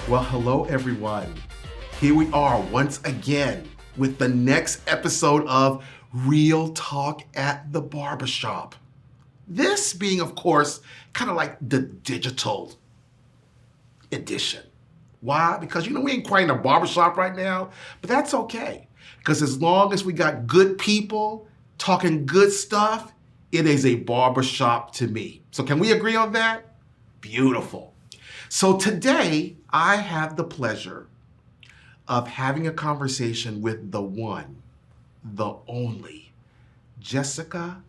Well, hello everyone. Here we are once again with the next episode of Real Talk at the Barbershop. This being, of course, kind of like the digital edition. Why? Because we ain't quite in a barbershop right now, but that's okay. Because as long as we got good people talking good stuff, it is a barbershop to me. So can we agree on that? Beautiful. So today, I have the pleasure of having a conversation with the one, the only, Jessica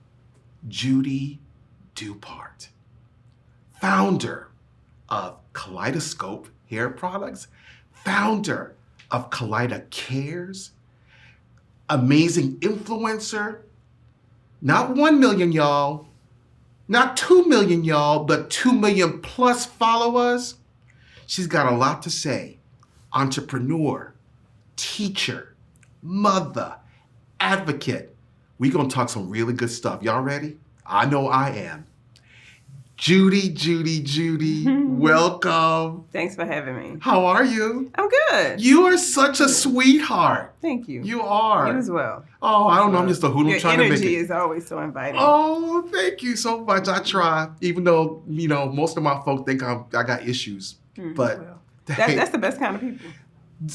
Judy DuPart, founder of Kaleidoscope Hair Products, founder of Kaleida Cares, amazing influencer, not 1 million, y'all, not 2 million, y'all, but 2 million plus followers. She's got a lot to say. Entrepreneur, teacher, mother, advocate. We're going to talk some really good stuff. Y'all ready? I know I am. Judy, welcome. Thanks for having me. How are you? I'm good. You are such a sweetheart. Thank you. You are. You as well. Oh, I don't know. I'm just a hoodlum trying to make it. Your energy is always so inviting. Oh, thank you so much. I try, even though, most of my folk think I got issues. But well, that's the best kind of people.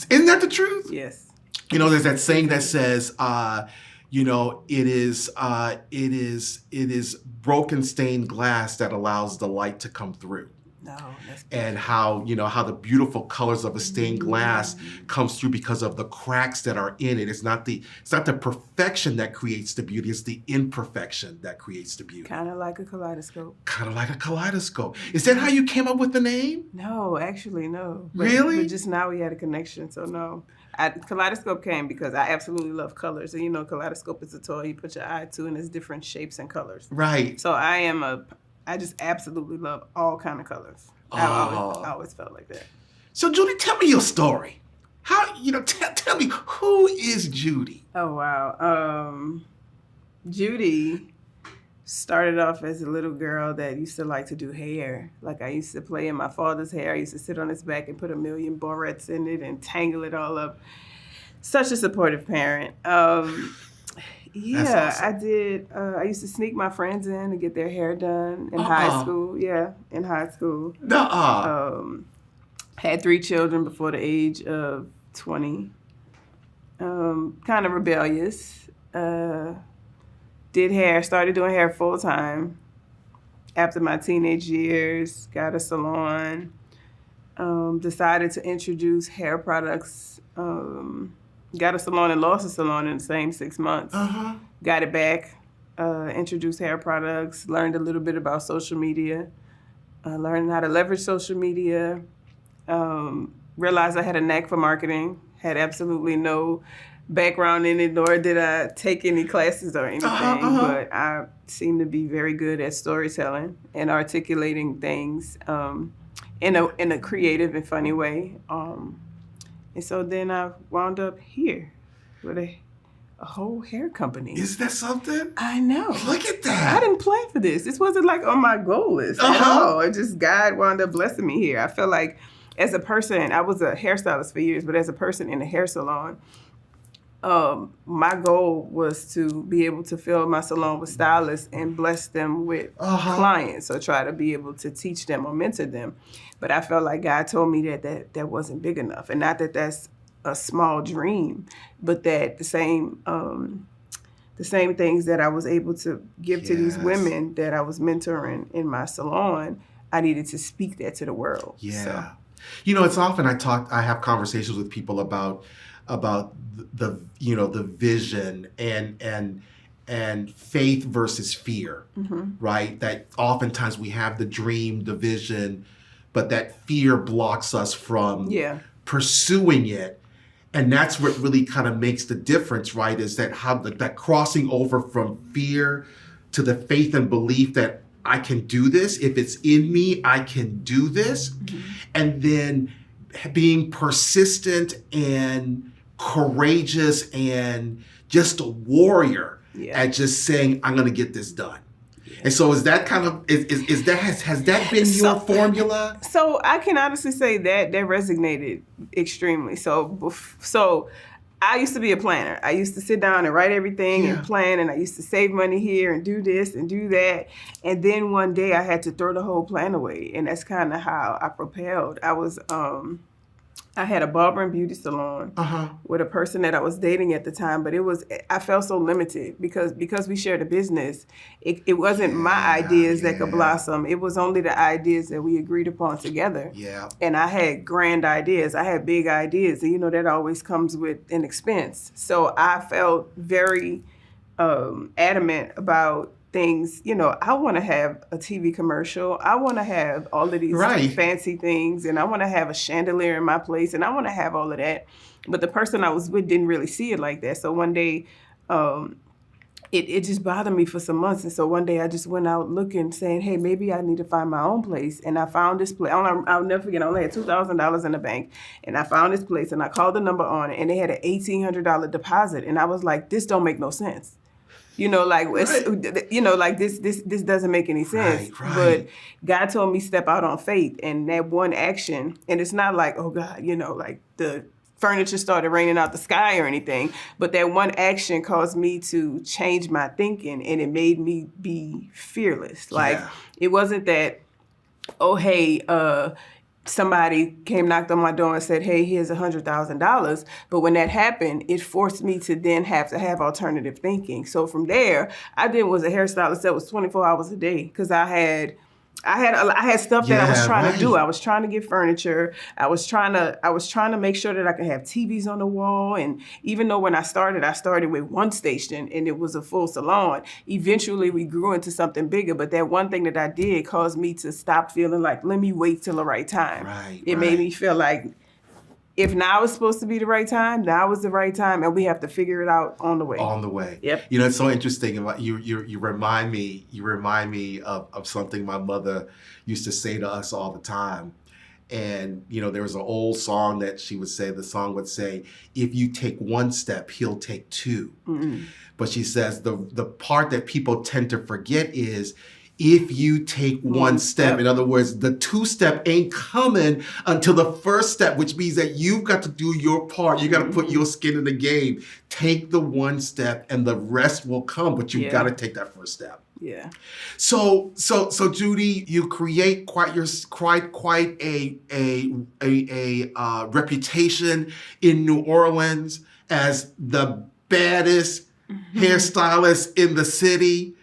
Isn't that the truth? Yes. There's that saying that says, it is broken stained glass that allows the light to come through. No, that's good. And how the beautiful colors of a stained glass comes through because of the cracks that are in it. It's not the perfection that creates the beauty, it's the imperfection that creates the beauty. Kind of like a kaleidoscope. Kind of like a kaleidoscope. Is that how you came up with the name? No, actually, no. Really? But just now we had a connection, so no. Kaleidoscope came because I absolutely love colors. And kaleidoscope is a toy you put your eye to and it's different shapes and colors. Right. So I just absolutely love all kind of colors. I always felt like that. So Judy, tell me your story. How, tell me, who is Judy? Oh, wow. Judy started off as a little girl that used to like to do hair. Like I used to play in my father's hair. I used to sit on his back and put a million barrettes in it and tangle it all up. Such a supportive parent. Yeah, awesome. I did. I used to sneak my friends in to get their hair done in high school. Yeah, in high school. Had 3 children before the age of 20. Kind of rebellious. Did hair, started doing hair full time. After my teenage years, got a salon. Decided to introduce hair products. Got a salon and lost a salon in the same 6 months. Got it back, introduced hair products, learned a little bit about social media, learned how to leverage social media, realized I had a knack for marketing, had absolutely no background in it, nor did I take any classes or anything, but I seem to be very good at storytelling and articulating things in a creative and funny way. And so then I wound up here with a whole hair company. Is that something? I know. Look at that. I didn't plan for this. This wasn't like on my goal list at all. It just, God wound up blessing me here. I feel like as a person, I was a hairstylist for years, but as a person in a hair salon, my goal was to be able to fill my salon with stylists and bless them with clients. So try to be able to teach them or mentor them. But I felt like God told me that wasn't big enough. And not that that's a small dream, but that the same things that I was able to give to these women that I was mentoring in my salon, I needed to speak that to the world. Yeah. So. It's often I have conversations with people about the vision and faith versus fear, right? That oftentimes we have the dream, the vision, but that fear blocks us from pursuing it. And that's what really kind of makes the difference, right? Is that how that crossing over from fear to the faith and belief that I can do this. If it's in me, I can do this. And then being persistent and courageous and just a warrior at just saying, I'm going to get this done. And so is that kind of is that has that been your formula? So I can honestly say that resonated extremely. So I used to be a planner. I used to sit down and write everything and plan, and I used to save money here and do this and do that. And then one day I had to throw the whole plan away, and that's kind of how I propelled. I had a barber and beauty salon with a person that I was dating at the time, but I felt so limited because we shared a business. It wasn't my ideas that could blossom. It was only the ideas that we agreed upon together. Yeah. And I had grand ideas. I had big ideas. And, that always comes with an expense. So I felt very adamant about things. I want to have a TV commercial. I want to have all of these fancy things, and I want to have a chandelier in my place, and I want to have all of that. But the person I was with didn't really see it like that. So one day, it just bothered me for some months. And so one day I just went out looking, saying, hey, maybe I need to find my own place. And I found this place. I'll never forget, I only had $2,000 in the bank. And I found this place, and I called the number on it, and they had an $1,800 deposit. And I was like, this don't make no sense. This doesn't make any sense. Right. But God told me step out on faith, and that one action, and it's not like, oh God, like the furniture started raining out the sky or anything, but that one action caused me to change my thinking, and it made me be fearless. It wasn't that, oh, hey, somebody knocked on my door and said, hey, here's $100,000. But when that happened, it forced me to then have alternative thinking. So from there, I then was a hairstylist that was 24 hours a day, because I had stuff that I was trying to do. I was trying to get furniture. I was trying to make sure that I could have TVs on the wall. And even though when I started with one station and it was a full salon, eventually we grew into something bigger. But that one thing that I did caused me to stop feeling like, let me wait till the right time. It made me feel like, if now is supposed to be the right time, now is the right time, and we have to figure it out on the way. On the way. Yep. It's so interesting about you remind me of something my mother used to say to us all the time. And there was an old song that she would say. The song would say, if you take one step, he'll take two. Mm-hmm. But she says the part that people tend to forget is, if you take one step, in other words, the two-step ain't coming until the first step, which means that you've got to do your part. You got to put your skin in the game. Take the one step, and the rest will come. But you've got to take that first step. Yeah. So Judy, you create quite a reputation in New Orleans as the baddest hairstylist in the city.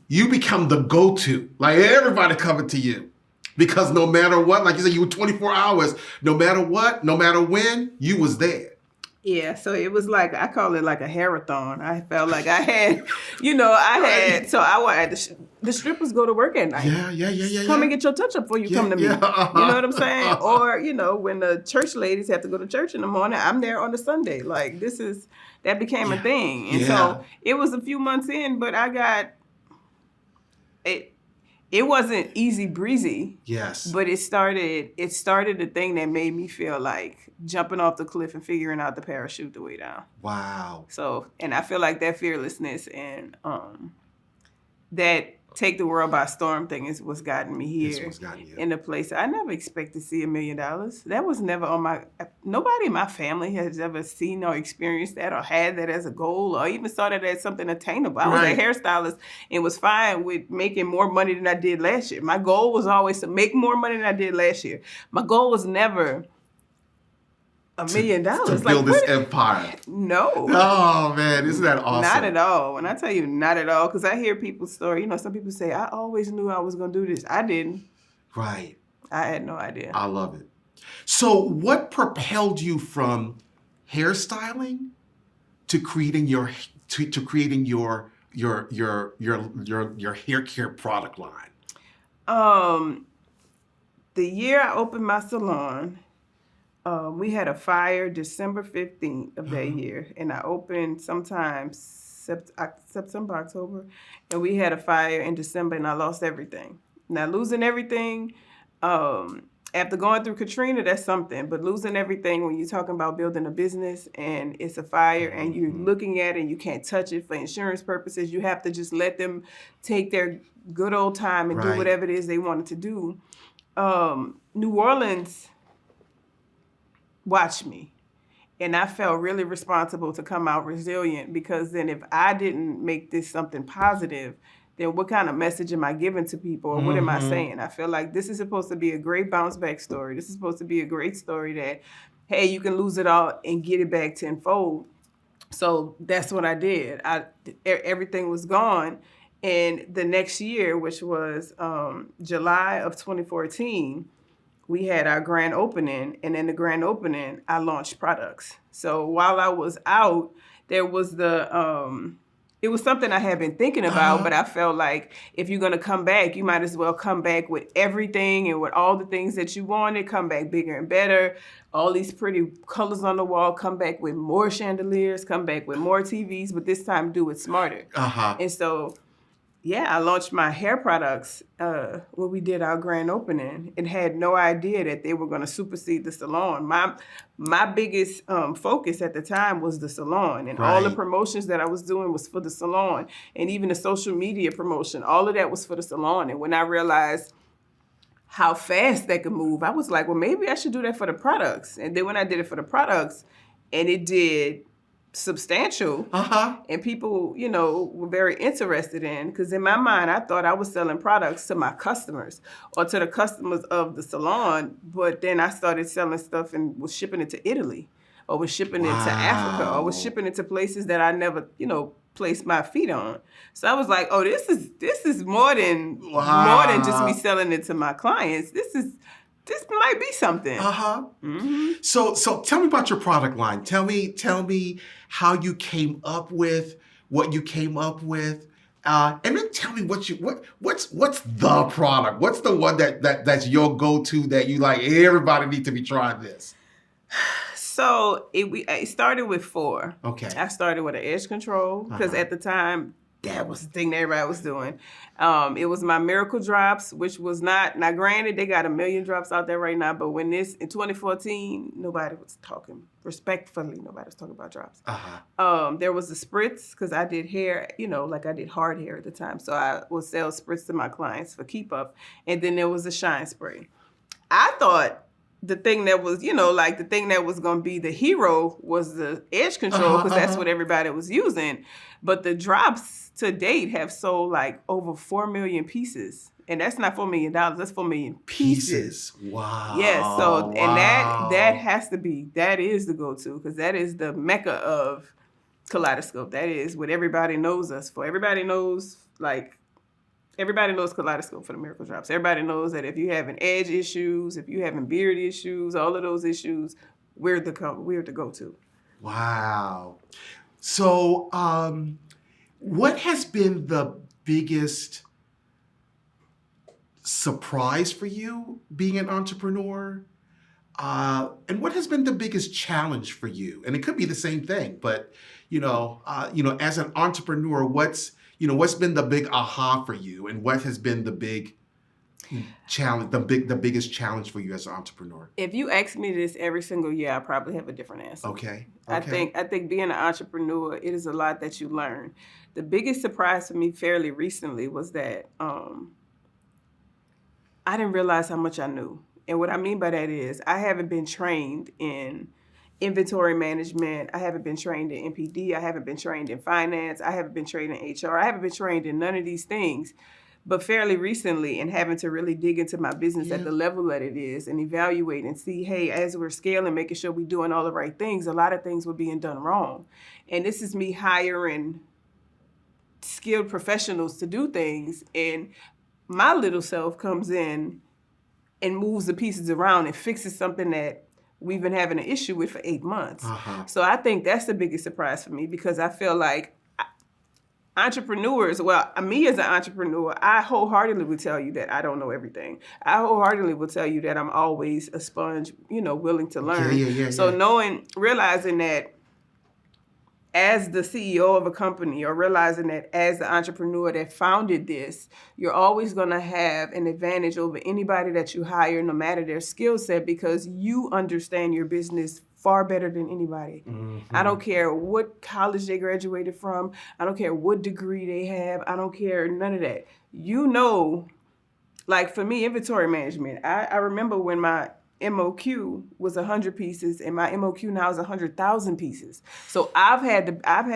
You become the go-to. Everybody coming to you. Because no matter what, like you said, you were 24 hours. No matter what, no matter when, you was there. Yeah, so it was like, I call it like a hairathon. I felt like I had, so I wanted, the strippers go to work at night. Yeah. Come and get your touch-up before you come to me. You know what I'm saying? Or, when the church ladies have to go to church in the morning, I'm there on the Sunday. That became a thing. And so it was a few months in, but I got, it wasn't easy breezy. Yes. But it started the thing that made me feel like jumping off the cliff and figuring out the parachute the way down. Wow. So, and I feel like that fearlessness and that take the world by storm thing is what's gotten me here in the place. I never expected to see $1 million. That was never nobody in my family has ever seen or experienced that or had that as a goal or even saw that as something attainable. I was a hairstylist and was fine with making more money than I did last year. My goal was always to make more money than I did last year. My goal was never $1 million. To build this empire. No. Oh, man. Isn't that awesome? Not at all. When I tell you not at all, because I hear people's story. Some people say, I always knew I was going to do this. I didn't. Right. I had no idea. I love it. So what propelled you from hairstyling to creating your hair care product line? The year I opened my salon, we had a fire December 15th of that year, and I opened sometime September, October, and we had a fire in December, and I lost everything. Now, losing everything, after going through Katrina, that's something. But losing everything when you're talking about building a business and it's a fire and you're looking at it and you can't touch it for insurance purposes, you have to just let them take their good old time and do whatever it is they wanted to do. New Orleans watched me. And I felt really responsible to come out resilient, because then if I didn't make this something positive, then what kind of message am I giving to people, or what am I saying? I feel like this is supposed to be a great bounce back story. This is supposed to be a great story that, hey, you can lose it all and get it back tenfold. So that's what I did. Everything was gone. And the next year, which was July of 2014, we had our grand opening, and in the grand opening, I launched products. So while I was out, there was it was something I had been thinking about, but I felt like if you're going to come back, you might as well come back with everything and with all the things that you wanted, come back bigger and better, all these pretty colors on the wall, come back with more chandeliers, come back with more TVs, but this time do it smarter. And so, yeah, I launched my hair products when we did our grand opening, and had no idea that they were going to supersede the salon. My biggest focus at the time was the salon, and all the promotions that I was doing was for the salon, and even the social media promotion, all of that was for the salon. And when I realized how fast that could move, I was like, well, maybe I should do that for the products. And then when I did it for the products, and it did substantial, and people, were very interested in, because in my mind, I thought I was selling products to my customers or to the customers of the salon, but then I started selling stuff and was shipping it to Italy, or was shipping it to Africa, or was shipping it to places that I never, placed my feet on. So I was like, oh, this is more than just me selling it to my clients. This might be something. So tell me about your product line. Tell me how you came up with what you came up with, and then tell me what's the product? What's the one that's your go-to that you like? Everybody needs to be trying this. So it started with 4. Okay. I started with an edge control, because at the time, that was the thing that everybody was doing. It was my Miracle Drops, which was not, now granted, they got 1 million drops out there right now, but in 2014, nobody was talking, respectfully, nobody was talking about drops. There was the spritz, because I did hair, like I did hard hair at the time, so I would sell spritz to my clients for keep up. And then there was the shine spray. I thought the thing that was, the thing that was going to be the hero was the edge control, because that's what everybody was using. But the drops to date have sold like over 4 million pieces. And that's not $4 million, that's 4 million pieces. Wow. Yeah, so, and that has to be, that is the go-to, because that is the mecca of Kaleidoscope. That is what everybody knows us for. Everybody knows Kaleidoscope for the Miracle Drops. Everybody knows that if you're having edge issues, if you're having beard issues, all of those issues, we're the go-to. Wow. So, what has been the biggest surprise for you being an entrepreneur? And what has been the biggest challenge for you? And it could be the same thing, but as an entrepreneur, what's been the big aha for you, and what has been the big challenge, the biggest challenge for you as an entrepreneur? If you ask me this every single year, I probably have a different answer. Okay. I think being an entrepreneur, it is a lot that you learn. The biggest surprise for me fairly recently was that I didn't realize how much I knew. And what I mean by that is I haven't been trained in inventory management. I haven't been trained in NPD. I haven't been trained in finance. I haven't been trained in HR. I haven't been trained in none of these things. But fairly recently, and having to really dig into my business at the level that it is and evaluate and see, hey, as we're scaling, making sure we're doing all the right things, a lot of things were being done wrong. And this is me hiring skilled professionals to do things, and my little self comes in and moves the pieces around and fixes something that we've been having an issue with for 8 months. So I think that's the biggest surprise for me, because I feel like entrepreneurs, me as an entrepreneur, I wholeheartedly would tell you that I don't know everything. I wholeheartedly will tell you that I'm always a sponge, willing to learn. So realizing that as the CEO of a company, or realizing that as the entrepreneur that founded this, you're always going to have an advantage over anybody that you hire, no matter their skill set, because you understand your business far better than anybody. I don't care what college they graduated from. I don't care what degree they have. I don't care none of that. You know, like for me, inventory management, I remember when my MOQ was 100 pieces and my MOQ now is 100,000 pieces. So I've had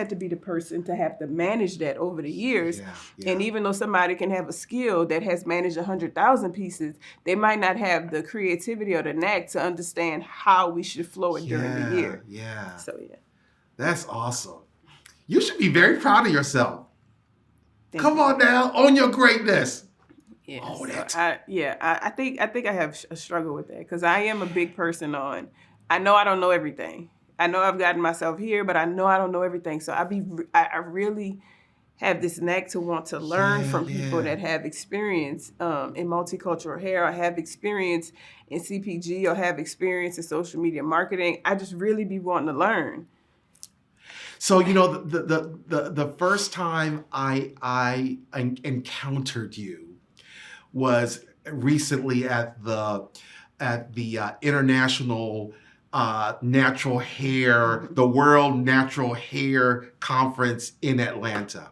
to be the person to have to manage that over the years. And even though somebody can have a skill that has managed 100,000 pieces, they might not have the creativity or the knack to understand how we should flow it during the year. Yeah. So yeah. That's awesome. You should be very proud of yourself. Thank you. On now, own your greatness. Yeah, Oh, I think I have a struggle with that, because I am a big person on, I know I don't know everything. I know I've gotten myself here, but I know I don't know everything. So I really have this knack to want to learn from people that have experience in multicultural hair, or have experience in CPG, or have experience in social media marketing. I just really be wanting to learn. So, you know, the first time I encountered you was recently at the International Natural Hair, the World Natural Hair Conference in Atlanta.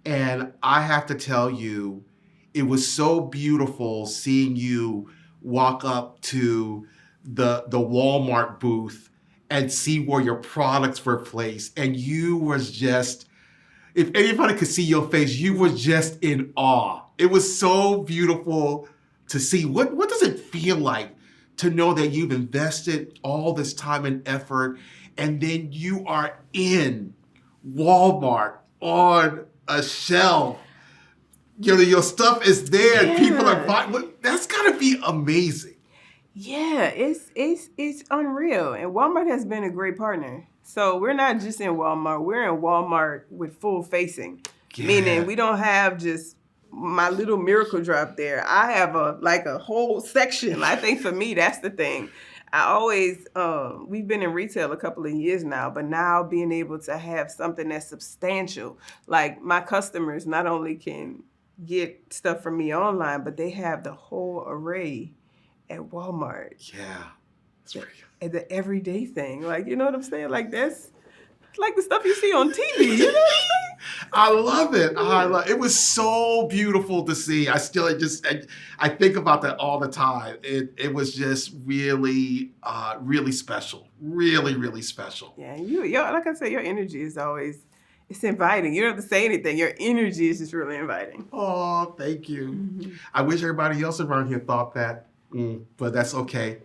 And I have to tell you, it was so beautiful seeing you walk up to the Walmart booth and see where your products were placed. And you was just, if anybody could see your face, you were just in awe. It was so beautiful to see. What does it feel like to know that you've invested all this time and effort, and then you are in Walmart on a shelf? You know, your stuff is there, and people are buying. That's gotta be amazing. Yeah, it's unreal. And Walmart has been a great partner. So we're not just in Walmart, we're in Walmart with full facing. Meaning we don't have just my little miracle drop there. I have a whole section. I think for me, that's the thing. I always, we've been in retail a couple of years now, but now being able to have something that's substantial, like my customers not only can get stuff from me online, but they have the whole array at Walmart. Yeah. That's pretty good. And the everyday thing. Like, you know what I'm saying? Like, that's like the stuff you see on TV. You know what I'm saying? I love it. It was so beautiful to see. I think about that all the time. It was just really, really special. Really, really special. Yeah, like I said, your energy is always, it's inviting. You don't have to say anything. Your energy is just really inviting. Oh, thank you. I wish everybody else around here thought that, but that's okay.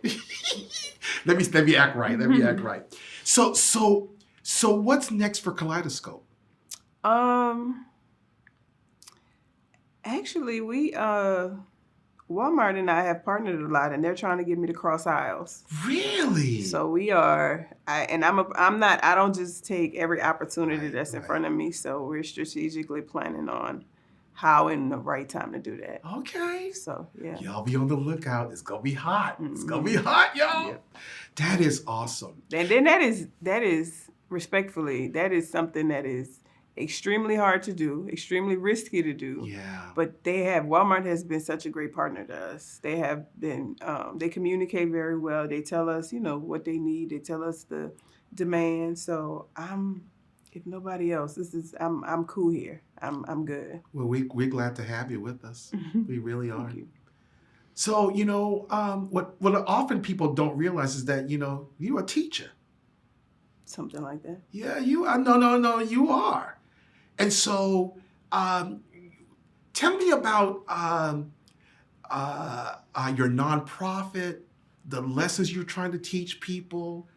Let me act right. Let me act right. So what's next for Kaleidoscope? Actually, Walmart and I have partnered a lot, and they're trying to get me to cross aisles. Really? So we are, I don't just take every opportunity that's in front of me. So we're strategically planning on how and the right time to do that. Okay. So yeah. Y'all be on the lookout. It's gonna be hot. It's gonna be hot, y'all. Yep. That is awesome. And then that is respectfully, that is something that is extremely hard to do, extremely risky to do. Yeah. But Walmart has been such a great partner to us. They have been, they communicate very well. They tell us, what they need. They tell us the demand. So if nobody else, I'm cool here. I'm good. Well, we're glad to have you with us. We really are. Thank you. So, what often people don't realize is that, you're a teacher. Something like that. Yeah, you are. No, you are. And so, tell me about your nonprofit, the lessons you're trying to teach people.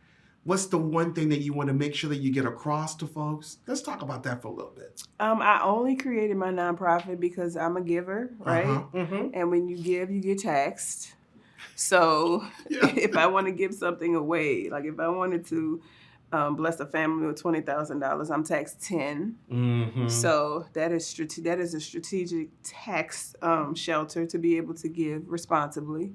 What's the one thing that you want to make sure that you get across to folks? Let's talk about that for a little bit. I only created my nonprofit because I'm a giver, right? And when you give, you get taxed. So if I want to give something away, like if I wanted to bless a family with $20,000, I'm taxed 10. So that is a strategic tax shelter to be able to give responsibly.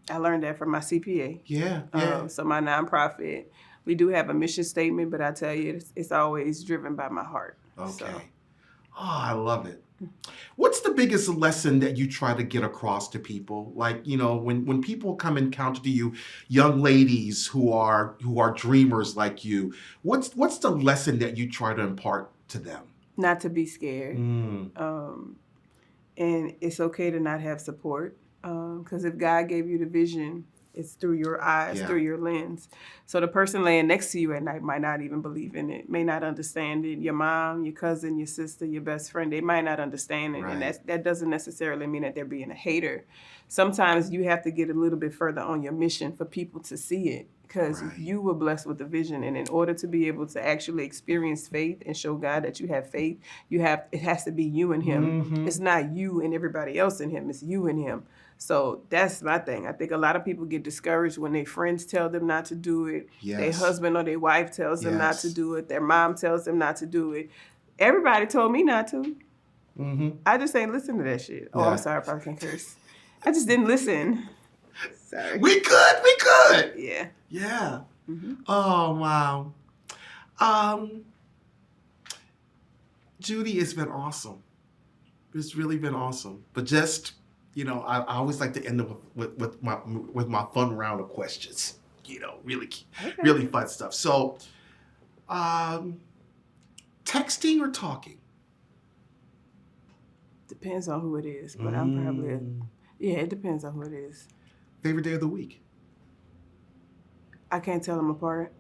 I learned that from my CPA. Yeah. So my nonprofit We do have a mission statement, but I tell you, it's always driven by my heart. Okay. So. Oh, I love it. What's the biggest lesson that you try to get across to people? Like, when people come encounter to you, young ladies who are dreamers like you, what's the lesson that you try to impart to them? Not to be scared. And it's okay to not have support. Because if God gave you the vision, it's through your eyes, through your lens. So the person laying next to you at night might not even believe in it, may not understand it. Your mom, your cousin, your sister, your best friend, they might not understand it. Right. And that doesn't necessarily mean that they're being a hater. Sometimes you have to get a little bit further on your mission for people to see it, because you were blessed with the vision. And in order to be able to actually experience faith and show God that you have faith, it has to be you and him. Mm-hmm. It's not you and everybody else in him. It's you and him. So that's my thing. I think a lot of people get discouraged when their friends tell them not to do it. Yes. Their husband or their wife tells them not to do it. Their mom tells them not to do it. Everybody told me not to. Mm-hmm. I just ain't listen to that shit. Oh, I'm sorry, I probably can't curse. I just didn't listen. Sorry. We could. Yeah. Yeah. Mm-hmm. Oh, wow. Judy, it's been awesome. It's really been awesome. But just... I always like to end up with my fun round of questions. Really fun stuff. So, texting or talking? Depends on who it is, but I'm probably it depends on who it is. Favorite day of the week? I can't tell them apart.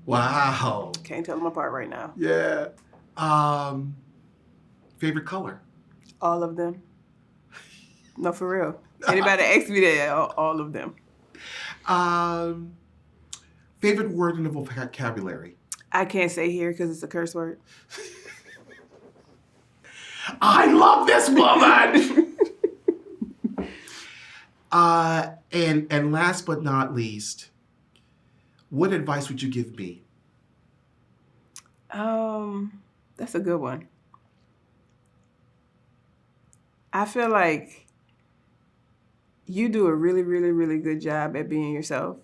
Wow. Can't tell them apart right now. Yeah. Favorite color? All of them. No, for real. Anybody ask me that, all of them. Favorite word in the vocabulary? I can't say here because it's a curse word. I love this woman! And last but not least, what advice would you give me? That's a good one. I feel like you do a really, really, really good job at being yourself.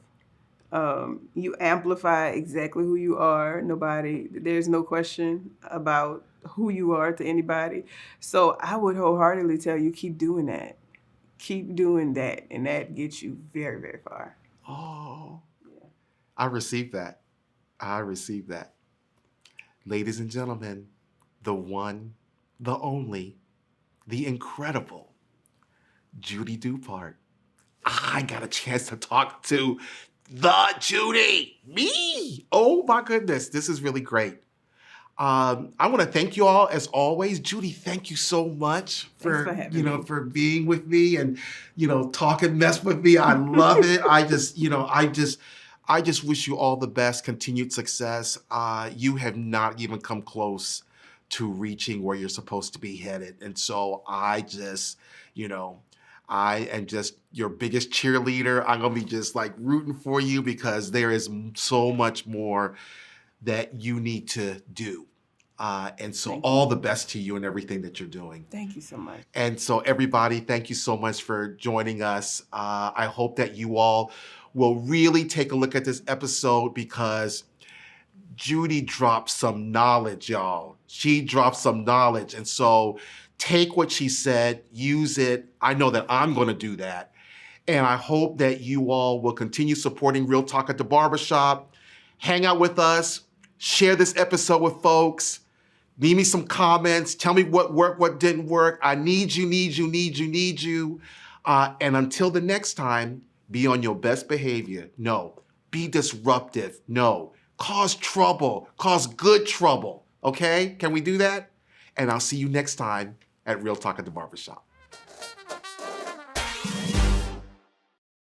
You amplify exactly who you are. There's no question about who you are to anybody. So I would wholeheartedly tell you, keep doing that. Keep doing that. And that gets you very, very far. Oh, yeah. I received that. Ladies and gentlemen, the one, the only, the incredible Judy DuPart. I got a chance to talk to the Judy. Me. Oh my goodness. This is really great. I want to thank you all as always. Judy, thank you so much for being with me and, talking mess with me. I love it. I just wish you all the best, continued success. You have not even come close to reaching where you're supposed to be headed. And so I am just your biggest cheerleader. I'm going to be just rooting for you because there is so much more that you need to do. And so all the best to you and everything that you're doing. Thank you so much. And so everybody, thank you so much for joining us. I hope that you all will really take a look at this episode because Judy dropped some knowledge, y'all. She dropped some knowledge. And so take what she said, use it. I know that I'm going to do that. And I hope that you all will continue supporting Real Talk at the Barbershop. Hang out with us. Share this episode with folks. Leave me some comments. Tell me what worked, what didn't work. I need you. And until the next time, be on your best behavior. No. Be disruptive. No. Cause trouble. Cause good trouble. Okay? Can we do that? And I'll see you next time at Real Talk at the Barbershop.